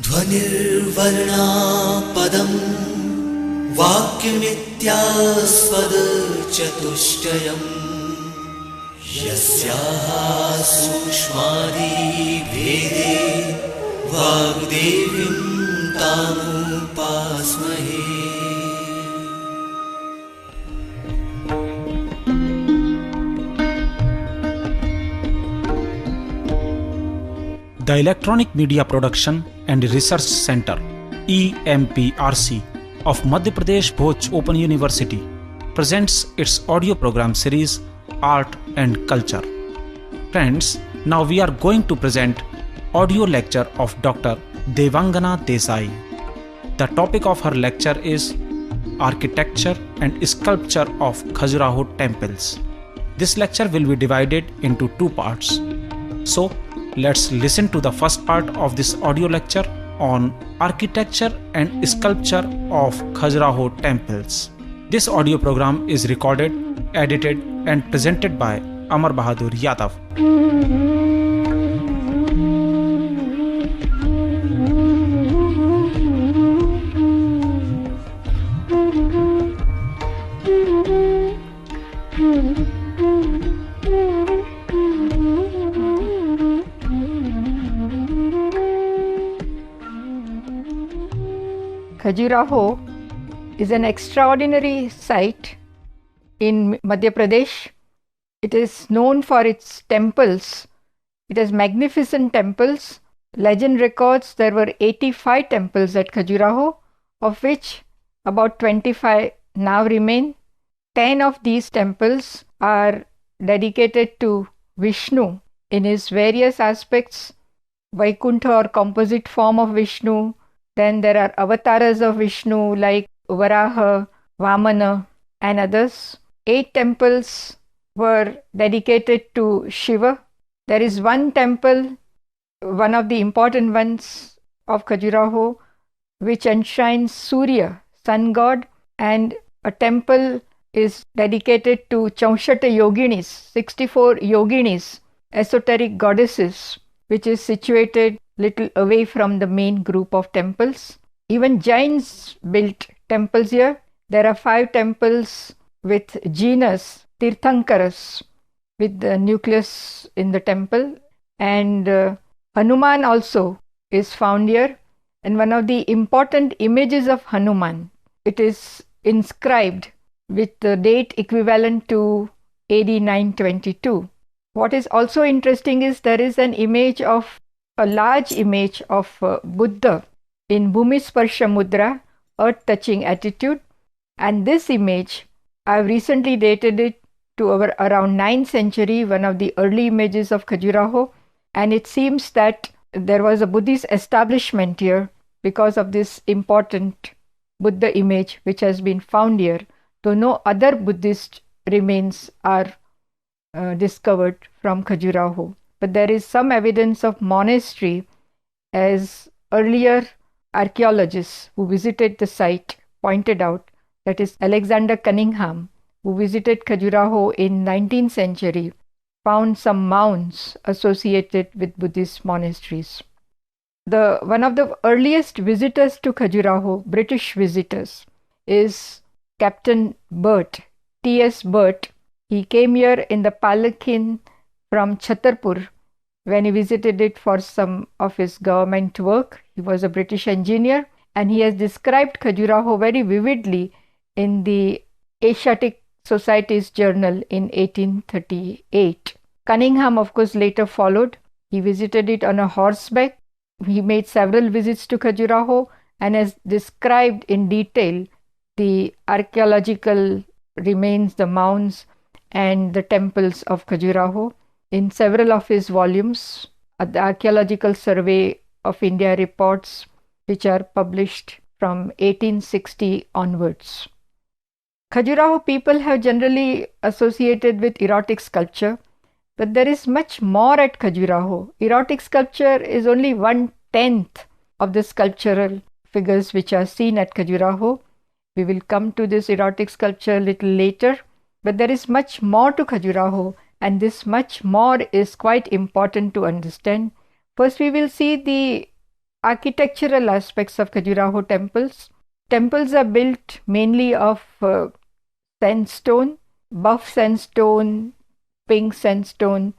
ध्वनिर्वर्णा पदं वाक्यमित्यास्पदचतुष्टयम् यस्याः सूक्ष्मादिभेदे वाग्देवीं तामुपास्महे। The Electronic Media Production and Research Center EMPRC of Madhya Pradesh Bhoj Open University presents its audio program series Art and Culture. Friends, now we are going to present audio lecture of Dr. Devangana Desai. The topic of her lecture is Architecture and Sculpture of Khajuraho Temples. This lecture will be divided into two parts. So, let's listen to the first part of this audio lecture on Architecture and Sculpture of Khajuraho Temples. This audio program is recorded, edited and presented by Amar Bahadur Yadav. Khajuraho is an extraordinary site in Madhya Pradesh. It is known for its temples. It has magnificent temples. Legend records there were 85 temples at Khajuraho, of which about 25 now remain. 10 of these temples are dedicated to Vishnu in his various aspects, Vaikuntha or composite form of Vishnu. Then there are avatars of Vishnu like Varaha, Vamana and others. 8 temples were dedicated to Shiva. There is one temple, one of the important ones of Khajuraho, which enshrines Surya, sun god, and a temple is dedicated to Chaushata Yoginis, 64 Yoginis, esoteric goddesses, which is situated little away from the main group of temples. Even Jains built temples here. There are 5 temples with genus Tirthankaras with the nucleus in the temple, and Hanuman also is found here. And one of the important images of Hanuman, it is inscribed with the date equivalent to AD 922. What is also interesting is there is an image of a large image of Buddha in Bhumisparsha Mudra, earth touching attitude, and this image I have recently dated it to around 9th century, one of the early images of Khajuraho, and it seems that there was a Buddhist establishment here because of this important Buddha image which has been found here, though no other Buddhist remains are discovered from Khajuraho. But there is some evidence of monastery, as earlier archaeologists who visited the site pointed out. That is Alexander Cunningham, who visited Khajuraho in 19th century, found some mounds associated with Buddhist monasteries. One of the earliest visitors to Khajuraho, British visitors, is Captain Burt, T.S. Burt. He came here in the palanquin from Chhatarpur when he visited it for some of his government work. He was a British engineer, and he has described Khajuraho very vividly in the Asiatic Society's journal in 1838. Cunningham, of course, later followed. He visited it on a horseback. He made several visits to Khajuraho and has described in detail the archaeological remains, the mounds and the temples of Khajuraho in several of his volumes, the Archaeological Survey of India reports, which are published from 1860 onwards. Khajuraho people have generally associated with erotic sculpture, but there is much more at Khajuraho. Erotic sculpture is only 1/10 of the sculptural figures which are seen at Khajuraho. We will come to this erotic sculpture a little later, but there is much more to Khajuraho, and this much more is quite important to understand. First, we will see the architectural aspects of Khajuraho temples. Temples are built mainly of sandstone, buff sandstone, pink sandstone,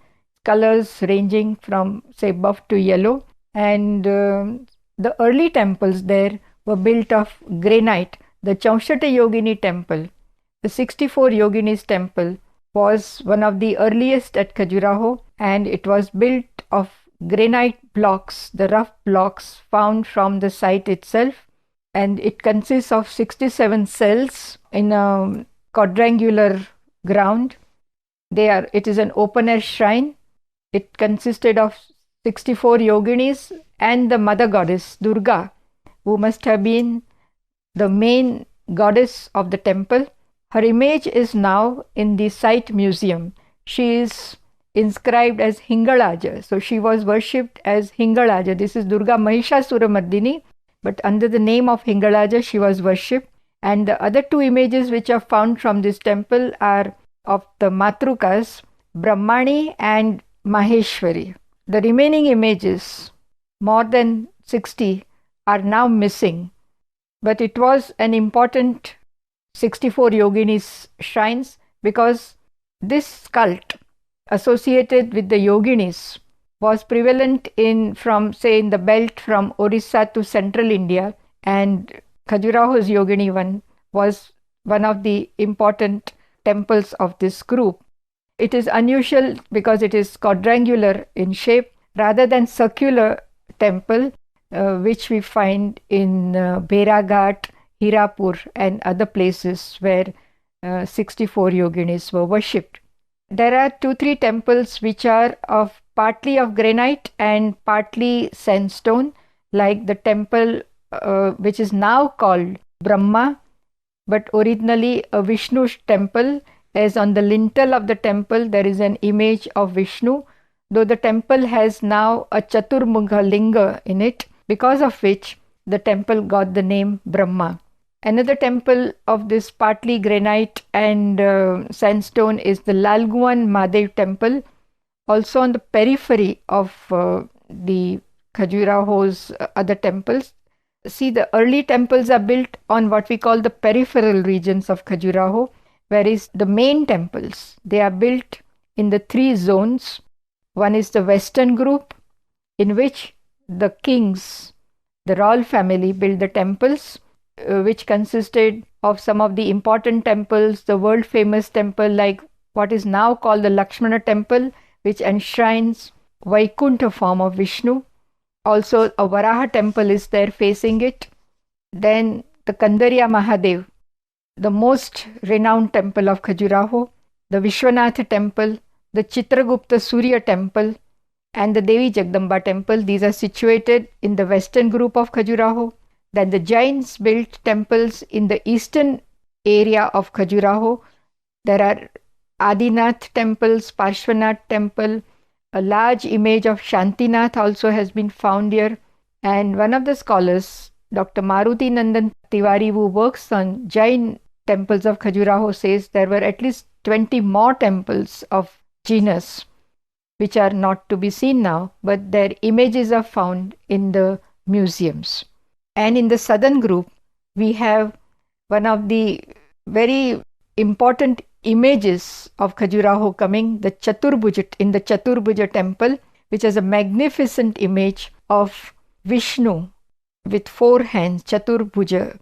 colors ranging from say buff to yellow. And the early temples there were built of granite. The Chaushata Yogini temple, the 64 Yoginis temple, was one of the earliest at Khajuraho, and it was built of granite blocks, the rough blocks found from the site itself, and it consists of 67 cells in a quadrangular ground. It is an open air shrine. It consisted of 64 yoginis and the mother goddess Durga, who must have been the main goddess of the temple. Her image is now in the site museum. She is inscribed as Hingalaja. So she was worshipped as Hingalaja. This is Durga Mahishasuramardini, but under the name of Hingalaja she was worshipped. And the other two images which are found from this temple are of the Matrukas, Brahmani and Maheshwari. The remaining images, more than 60, are now missing. But it was an important 64 yoginis shrines because this cult associated with the yoginis was prevalent in the belt from Orissa to central India, and Khajuraho's yogini one was one of the important temples of this group. It is unusual because it is quadrangular in shape rather than circular temple, which we find in Beraghat, Hirapur and other places where 64 yoginis were worshipped. There are 2-3 temples which are partly of granite and partly sandstone, like the temple which is now called Brahma, but originally a Vishnu temple, as on the lintel of the temple there is an image of Vishnu, though the temple has now a Chaturmukha linga in it, because of which the temple got the name Brahma. Another temple of this partly granite and sandstone is the Lalguan Mahadev temple, also on the periphery of the Khajuraho's other temples. See, the early temples are built on what we call the peripheral regions of Khajuraho, whereas the main temples, they are built in the 3 zones. One is the western group, in which the kings, the royal family, built the temples, which consisted of some of the important temples, the world famous temple like what is now called the Lakshmana temple, which enshrines Vaikuntha form of Vishnu. Also a Varaha temple is there facing it. Then the Kandarya Mahadev, the most renowned temple of Khajuraho, the Vishwanatha temple, the Chitragupta Surya temple and the Devi Jagdamba temple. These are situated in the western group of Khajuraho. Then the Jains built temples in the eastern area of Khajuraho. There are Adinath temples, Parshvanath temple, a large image of Shantinath also has been found here. And one of the scholars, Dr. Maruti Nandan Tiwari, who works on Jain temples of Khajuraho, says there were at least 20 more temples of genus which are not to be seen now, but their images are found in the museums. And in the southern group, we have one of the very important images of Khajuraho coming, the in the Chaturbhuja temple, which is a magnificent image of Vishnu with 4 hands, Chaturbhuja.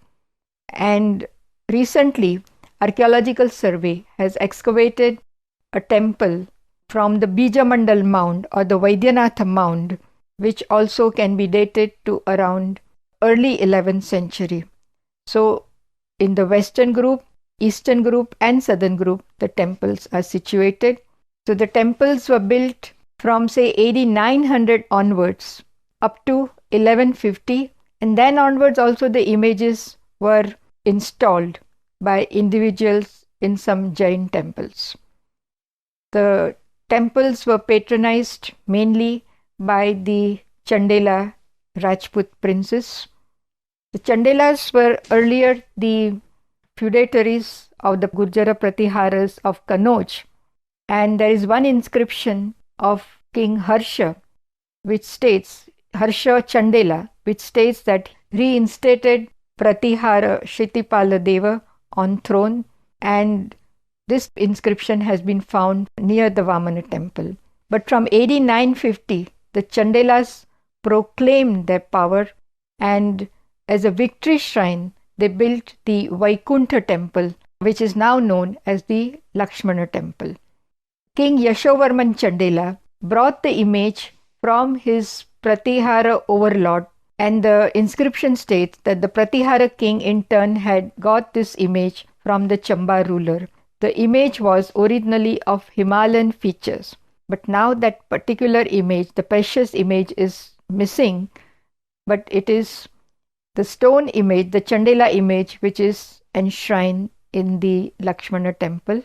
And recently, archaeological survey has excavated a temple from the Bijamandal mound or the Vaidyanatha mound, which also can be dated to around early 11th century. So in the western group, eastern group and southern group, the temples are situated. So the temples were built from say AD 900 onwards up to 1150, and then onwards also the images were installed by individuals in some Jain temples. The temples were patronized mainly by the Chandela Rajput princes. The Chandelas were earlier the feudatories of the Gurjara Pratiharas of Kanauj, and there is one inscription of King Harsha which states Harsha Chandela, which states that reinstated Pratihara Shitipala Deva on throne, and this inscription has been found near the Vamana temple. But from AD 950, the Chandelas proclaimed their power, and as a victory shrine, they built the Vaikuntha temple, which is now known as the Lakshmana temple. King Yashovarman Chandela brought the image from his Pratihara overlord, and the inscription states that the Pratihara king in turn had got this image from the Chamba ruler. The image was originally of Himalayan features, but now that particular image, the precious image, is missing, but it is the stone image, the Chandela image, which is enshrined in the Lakshmana temple.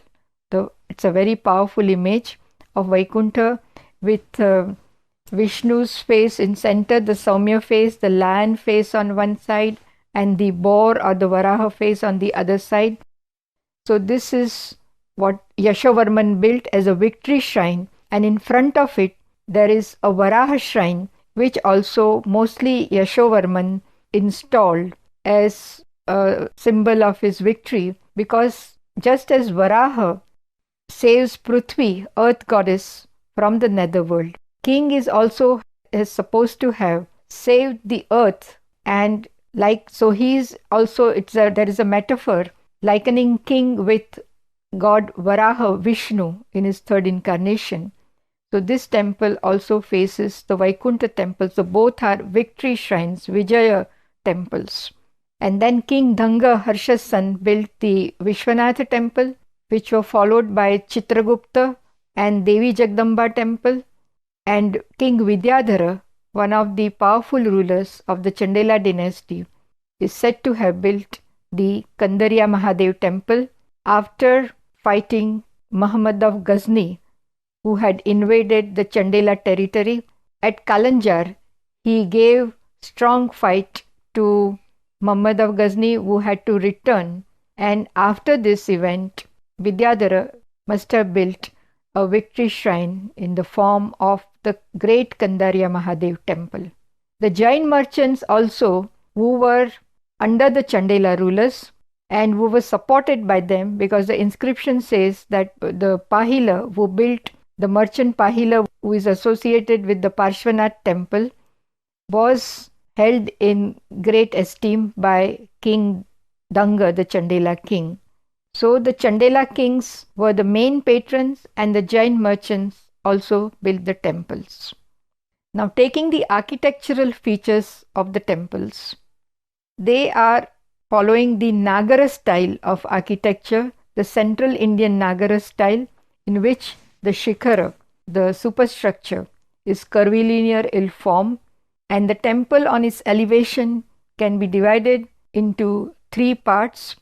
It's a very powerful image of Vaikuntha with Vishnu's face in center, the Saumya face, the lion face on one side, and the boar or the Varaha face on the other side. So this is what Yashovarman built as a victory shrine, and in front of it there is a Varaha shrine, which also mostly Yashovarman installed as a symbol of his victory, because just as Varaha saves Prithvi, earth goddess, from the netherworld, king is supposed to have saved the earth, and there is a metaphor likening king with god Varaha Vishnu in his third incarnation. So this temple also faces the Vaikuntha temple. So both are victory shrines, Vijaya temples. And then King Dhanga, Harsha's son, built the Vishwanatha temple, which were followed by Chitragupta and Devi Jagdamba temple. And King Vidyadhara, one of the powerful rulers of the Chandela dynasty, is said to have built the Kandarya Mahadev temple after fighting Muhammad of Ghazni, who had invaded the Chandela territory. At Kalanjar, he gave strong fight to Muhammad of Ghazni, who had to return. And after this event, Vidyadhara must have built a victory shrine in the form of the great Kandarya Mahadev temple. The Jain merchants also, who were under the Chandela rulers and who were supported by them, because the inscription says that the Pahila who built the merchant Pahila, who is associated with the Parshvanath temple, was held in great esteem by King Dhanga, the Chandela king. So the Chandela kings were the main patrons, and the Jain merchants also built the temples. Now, taking the architectural features of the temples, they are following the Nagara style of architecture, the Central Indian Nagara style, in which the Shikhara, the superstructure, is curvilinear in form, and the temple on its elevation can be divided into three parts.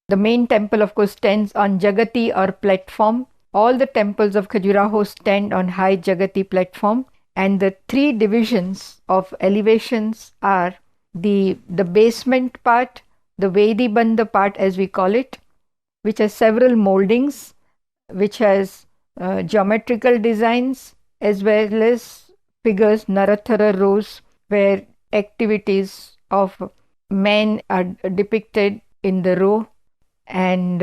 The main temple, of course, stands on Jagati or platform. All the temples of Khajuraho stand on high Jagati platform, and the three divisions of elevations are the basement part, the Vedibandha part as we call it, which has several moldings, which has geometrical designs as well as figures, Narathara rows, where activities of men are depicted in the row. And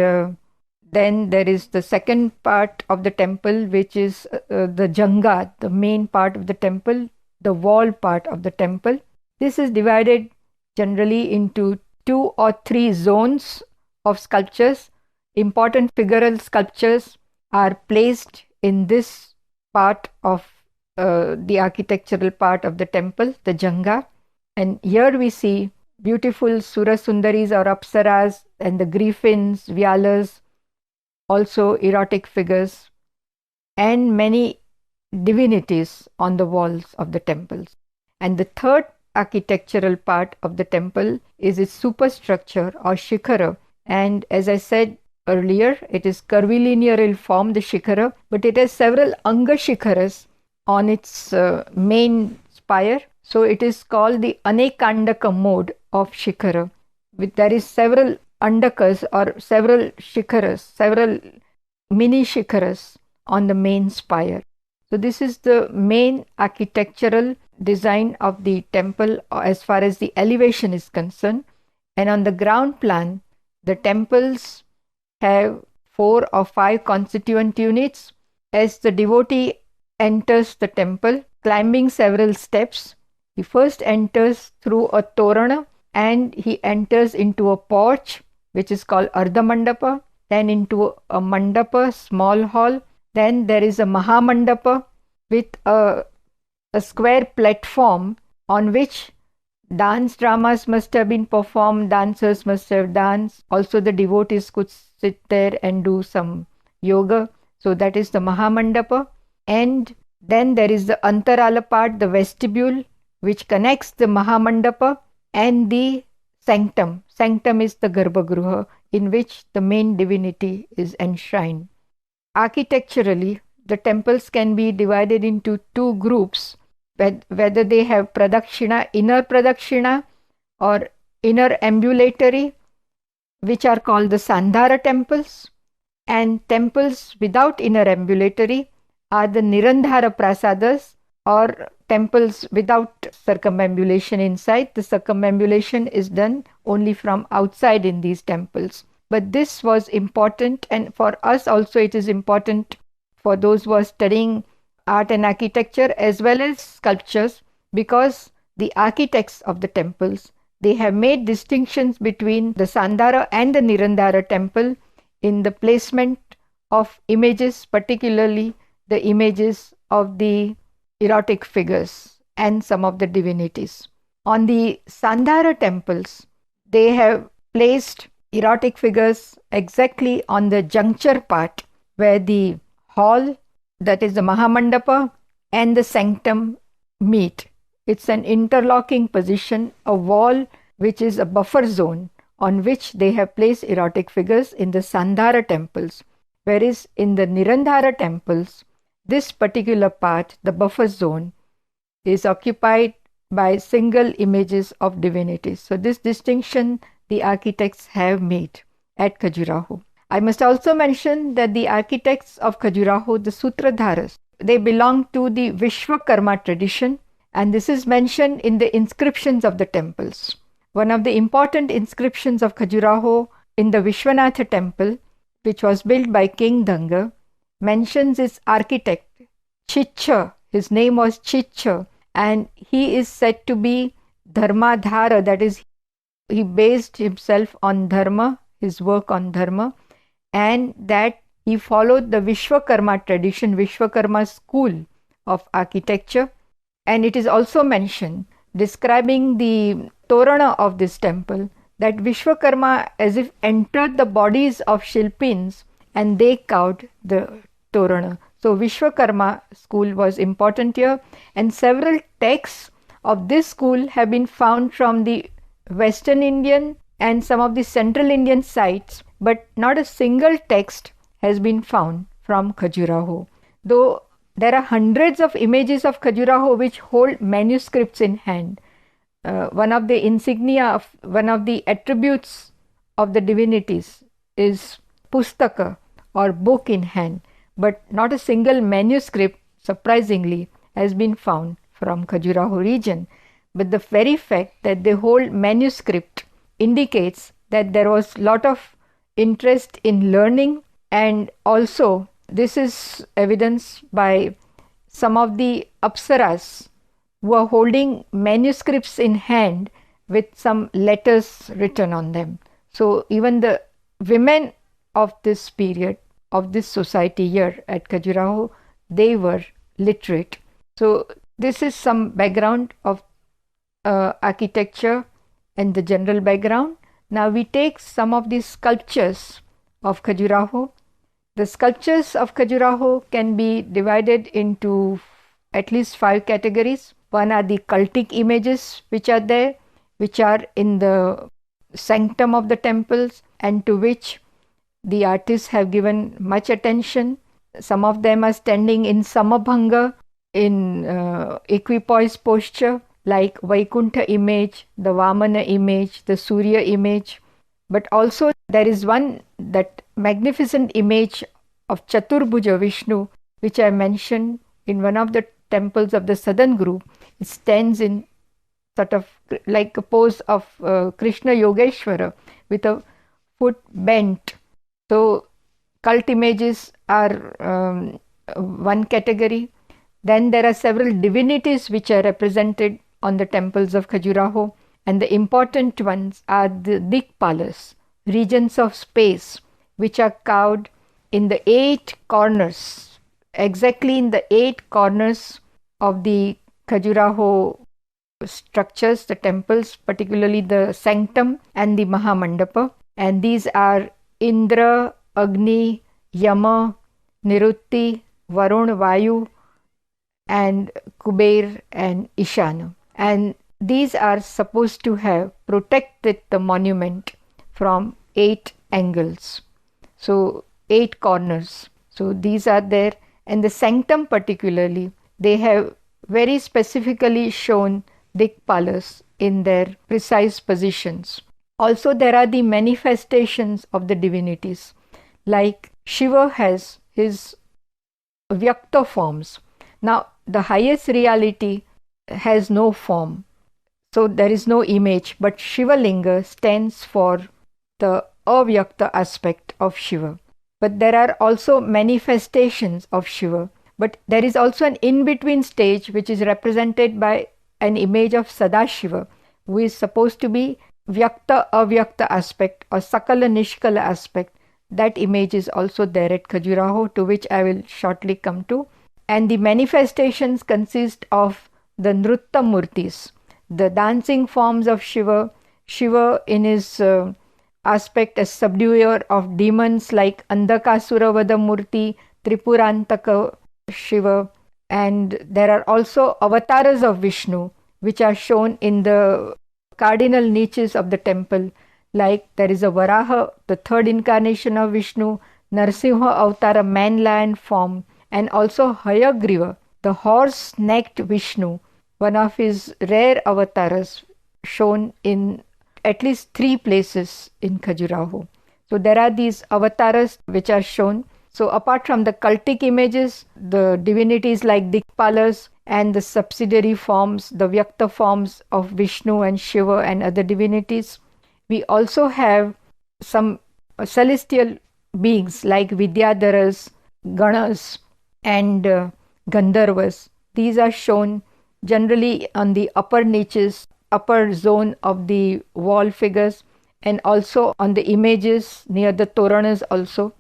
then there is the second part of the temple, which is the Janga, the main part of the temple, the wall part of the temple. This is divided generally into 2 or 3 zones of sculptures. Important figural sculptures are placed in this part of the architectural part of the temple, the Janga. And here we see beautiful Sura Sundaris or Apsaras and the griffins, Vyalas, also erotic figures, and many divinities on the walls of the temples. And the third architectural part of the temple is its superstructure or Shikhara. And as I said earlier, it is curvilinear in form, the Shikhara, but it has several Anga Shikharas on its main spire. So it is called the Anekandaka mode of Shikhara. There is several Andakas or several Shikharas, several mini Shikharas on the main spire. So this is the main architectural design of the temple as far as the elevation is concerned. And on the ground plan, the temples have 4 or 5 constituent units. As the devotee enters the temple, climbing several steps, he first enters through a torana and he enters into a porch, which is called Ardha Mandapa, then into a mandapa, small hall. Then there is a Mahamandapa with a square platform on which dance dramas must have been performed, dancers must have danced. Also, the devotees could sit there and do some yoga. So, that is the Mahamandapa. And then there is the Antarala part, the vestibule, which connects the Mahamandapa and the sanctum. Sanctum is the Garbhagruha, in which the main divinity is enshrined. Architecturally, the temples can be divided into 2 groups, whether they have pradakshina, inner pradakshina, or inner ambulatory, which are called the Sandhara temples, and temples without inner ambulatory are the Nirandhara prasadas, or temples without circumambulation inside. The circumambulation is done only from outside in these temples. But this was important, and for us also it is important, for those who are studying art and architecture as well as sculptures, because the architects of the temples, they have made distinctions between the Sandhara and the Nirandhara temple in the placement of images, particularly the images of the erotic figures and some of the divinities. On the Sandhara temples, they have placed erotic figures exactly on the juncture part where the hall, that is the Mahamandapa, and the sanctum meet. It's an interlocking position, a wall which is a buffer zone on which they have placed erotic figures in the Sandhara temples. Whereas in the Nirandhara temples, this particular part, the buffer zone, is occupied by single images of divinities. So this distinction the architects have made at Khajuraho. I must also mention that the architects of Khajuraho, the Sutradharas, they belong to the Vishwakarma tradition, and this is mentioned in the inscriptions of the temples. One of the important inscriptions of Khajuraho in the Vishwanatha temple, which was built by King Danga, mentions its architect, Chicha. His name was Chicha, and he is said to be Dharmadhara, that is, he based himself on Dharma, his work on Dharma, and that he followed the Vishwakarma tradition, Vishwakarma school of architecture. And it is also mentioned, describing the Torana of this temple, that Vishwakarma as if entered the bodies of Shilpins and they carved the Torana. So Vishwakarma school was important here, and several texts of this school have been found from the Western Indian and some of the Central Indian sites, but not a single text has been found from Khajuraho. Though there are hundreds of images of Khajuraho which hold manuscripts in hand. One of the insignia, one of the attributes of the divinities is pustaka, or book in hand, but not a single manuscript, surprisingly, has been found from Khajuraho region. But the very fact that they hold manuscript indicates that there was lot of interest in learning, and also this is evidenced by some of the apsaras who are holding manuscripts in hand with some letters written on them. So even the women of this period, of this society here at Khajuraho, they were literate. So this is some background of architecture and the general background. Now we take some of these sculptures of Khajuraho. The sculptures of Khajuraho can be divided into at least 5 categories. One are the cultic images which are there, which are in the sanctum of the temples and to which the artists have given much attention. Some of them are standing in Samabhanga, in equipoise posture, like Vaikuntha image, the Vamana image, the Surya image. But also there is one, that magnificent image of Chaturbhuja Vishnu, which I mentioned in one of the temples of the southern group, It stands in sort of like a pose of Krishna Yogeshwara with a foot bent. So cult images are one category. Then there are several divinities which are represented on the temples of Khajuraho, and the important ones are the Dikpalas, regions of space, which are carved in the 8 corners, exactly in the 8 corners of the Khajuraho structures, the temples, particularly the sanctum and the Mahamandapa. And these are Indra, Agni, Yama, Nirutti, Varun, Vayu, and Kuber and Ishana. And these are supposed to have protected the monument from 8 angles. So 8 corners. So these are there. And the sanctum particularly, they have very specifically shown Dikpalas in their precise positions. Also, there are the manifestations of the divinities. Like Shiva has his Vyakta forms. Now, the highest reality has no form. So, there is no image, but Shiva Linga stands for the Avyakta aspect of Shiva. But there are also manifestations of Shiva. But there is also an in-between stage which is represented by an image of Sadashiva, who is supposed to be Vyakta Avyakta aspect or Sakala Nishkala aspect. That image is also there at Khajuraho, to which I will shortly come to. And the manifestations consist of the Nrutta Murtis, the dancing forms of Shiva, Shiva in his aspect as subduer of demons like Andhakasura Vada Murti, Tripurantaka Shiva, and there are also avatars of Vishnu which are shown in the cardinal niches of the temple, like there is a Varaha, the third incarnation of Vishnu, Narsimha Avatara man-lion form, and also Hayagriva, the horse-necked Vishnu, one of his rare avatars shown in at least 3 places in Khajuraho. So there are these avatars which are shown. So apart from the cultic images, the divinities like Dikpalas and the subsidiary forms, the Vyakta forms of Vishnu and Shiva and other divinities, we also have some celestial beings like Vidyadharas, Ganas and Gandharvas. These are shown generally on the upper niches, upper zone of the wall figures, and also on the images near the Toranas also.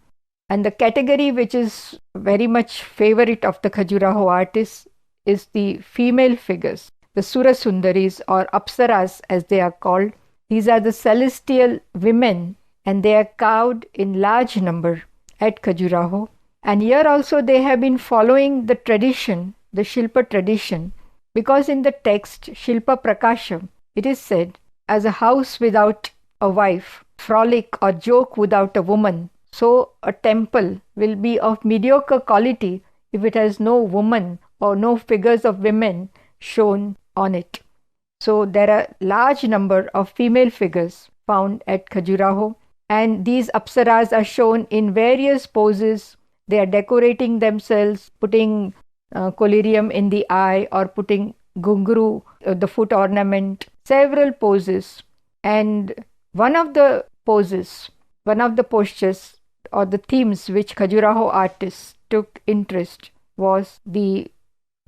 And the category which is very much favorite of the Khajuraho artists is the female figures, the Surasundaris or Apsaras as they are called. These are the celestial women, and they are carved in large number at Khajuraho. And here also they have been following the tradition, the Shilpa tradition, because in the text Shilpa Prakasha, it is said, as a house without a wife, frolic or joke without a woman, so a temple will be of mediocre quality if it has no woman or no figures of women shown on it. So there are large number of female figures found at Khajuraho, and these apsaras are shown in various poses. They are decorating themselves, putting collyrium in the eye or putting gunguru, the foot ornament, several poses. And one of the poses, one of the postures or the themes which Khajuraho artists took interest was the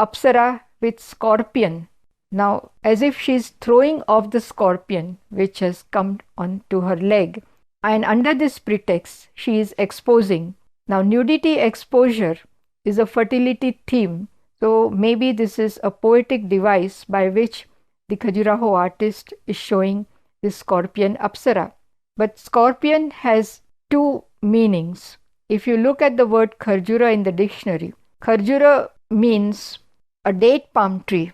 Apsara with scorpion. Now, as if she is throwing off the scorpion which has come onto her leg, and under this pretext she is exposing. Now, nudity exposure is a fertility theme, so maybe this is a poetic device by which the Khajuraho artist is showing the scorpion Apsara. But scorpion has 2 meanings. If you look at the word Khajura in the dictionary, Khajura means a date palm tree.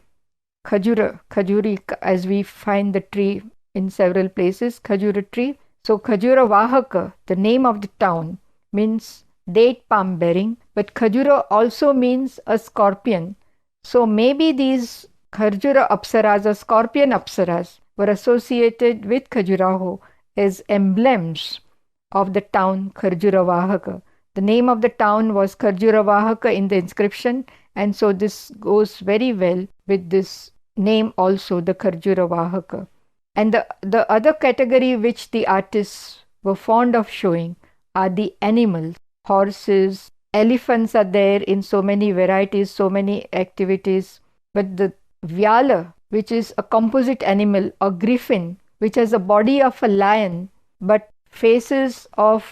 Khajura, Khajuri, as we find the tree in several places, Khajura tree. So Khajura Vahaka, the name of the town, means date palm bearing, but Khajura also means a scorpion. So maybe these Khajura Apsaras or scorpion Apsaras were associated with Khajuraho as emblems of the town Khajura. The name of the town was Khajura in the inscription, and so this goes very well with this name also the Khajuraho. And the other category which the artists were fond of showing are the animals. Horses, elephants are there in so many varieties, so many activities. But the Vyala, which is a composite animal, or griffin, which has a body of a lion, but faces of,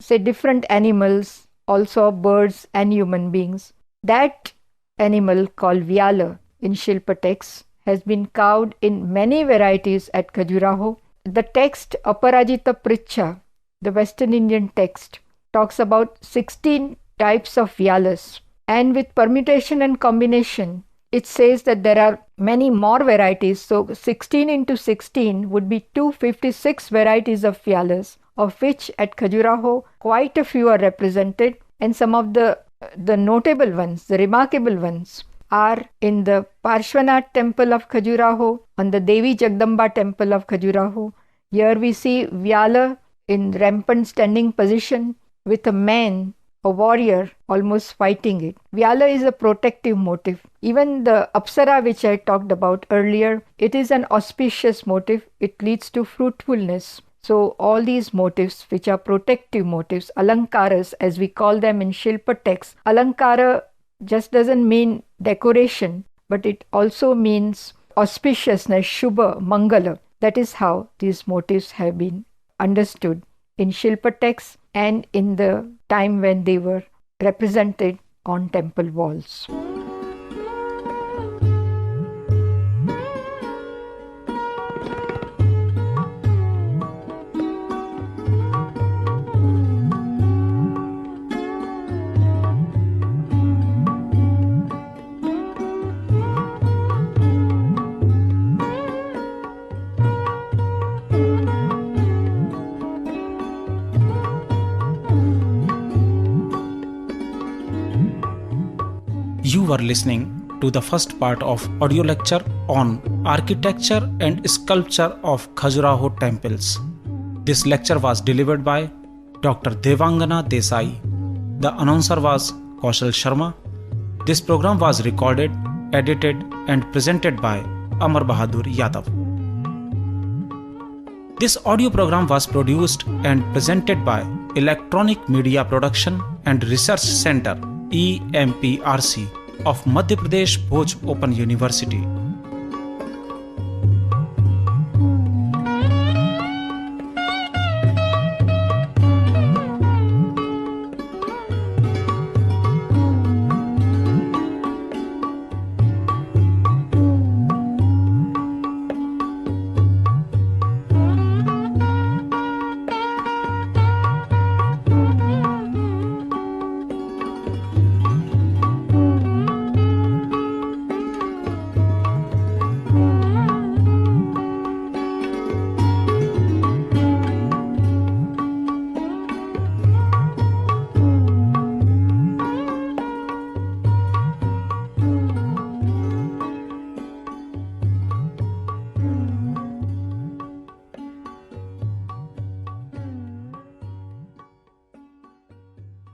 say, different animals, also birds and human beings. That animal called Vyala in Shilpa texts has been carved in many varieties at Khajuraho. The text Aparajita Pricha, the Western Indian text, talks about 16 types of Vyalas, and with permutation and combination, it says that there are many more varieties. So 16 into 16 would be 256 varieties of Vyalas, of which at Khajuraho quite a few are represented, and some of the notable ones, the remarkable ones, are in the Parshvanath temple of Khajuraho, on the Devi Jagdamba temple of Khajuraho. Here we see Vyala in rampant standing position with a man, a warrior, almost fighting it. Vyala is a protective motif. Even the Apsara which I talked about earlier, it is an auspicious motif. It leads to fruitfulness. So all these motifs which are protective motifs, alankaras as we call them in Shilpa texts, alankara just doesn't mean decoration, but it also means auspiciousness, Shubha, Mangala. That is how these motifs have been understood in Shilpa texts and in the time when they were represented on temple walls. You were listening to the first part of audio lecture on architecture and sculpture of Khajuraho temples. This lecture was delivered by Dr. Devangana Desai. The announcer was Kaushal Sharma. This program was recorded, edited and presented by Amar Bahadur Yadav. This audio program was produced and presented by Electronic Media Production and Research Center, EMPRC, of Madhya Pradesh Bhoj Open University.